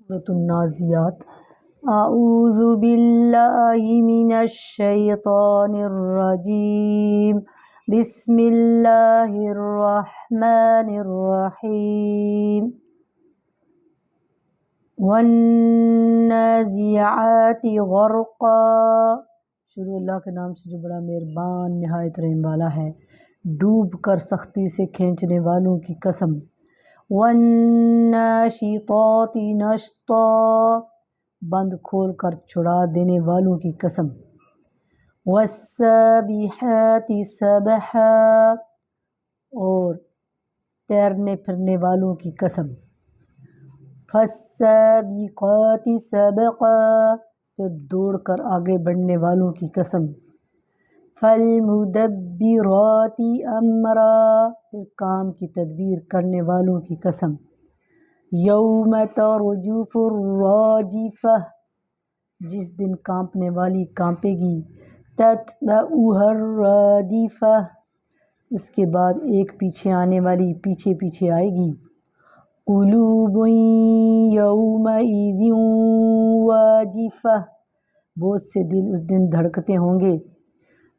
سورۃ النازعات۔ اعوذ باللہ من الشیطان الرجیم، بسم اللہ الرحمن الرحیم۔ والنازعات غرقا، شروع اللہ کے نام سے جو بڑا مہربان نہایت رحم والا ہے۔ ڈوب کر سختی سے کھینچنے والوں کی قسم۔ والناشطات نشطا، بند کھول کر چھڑا دینے والوں کی قسم۔ والسابحات سبحا، اور تیرنے پھرنے والوں کی قسم۔ فالسابقات سبقا، پھر دوڑ کر آگے بڑھنے والوں کی قسم۔ فالمدبرات امرا، پھر کام کی تدبیر کرنے والوں کی قسم۔ یوم ترجف الراجفہ، جس دن کانپنے والی کانپے گی۔ تتبعها الرادفہ، اس کے بعد ایک پیچھے آنے والی پیچھے پیچھے آئے گی۔ قلوب یومئذ واجفہ، بہت سے دل اس دن دھڑکتے ہوں گے۔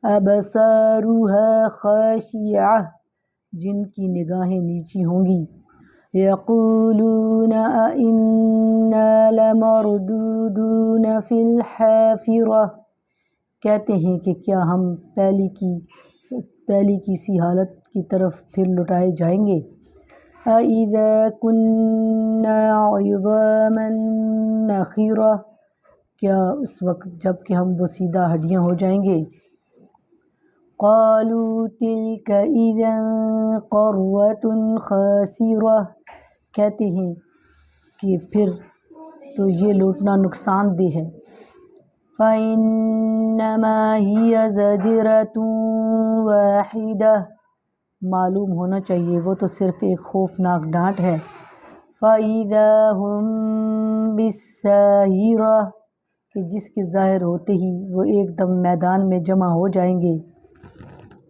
ابصارها خاشعہ، جن کی نگاہیں نیچی ہوں گی۔ یقولون ائنا لمردودون فی الحافرہ، کہتے ہیں کہ کیا ہم پہلی کی سی حالت کی طرف پھر لٹائے جائیں گے۔ اذا کنا عظاما نخرہ، کیا اس وقت جب کہ ہم بوسیدہ ہڈیاں ہو جائیں گے۔ قالوا تلک اذا قرۃ خاسرہ، کہتے ہیں کہ پھر تو یہ لوٹنا نقصان دہ ہے۔ فإنما ہی زجرۃ واحدہ، معلوم ہونا چاہیے وہ تو صرف ایک خوفناک ڈانٹ ہے۔ فإذا ہم بالساہرہ، کہ جس کے ظاہر ہوتے ہی وہ ایک دم میدان میں جمع ہو جائیں گے۔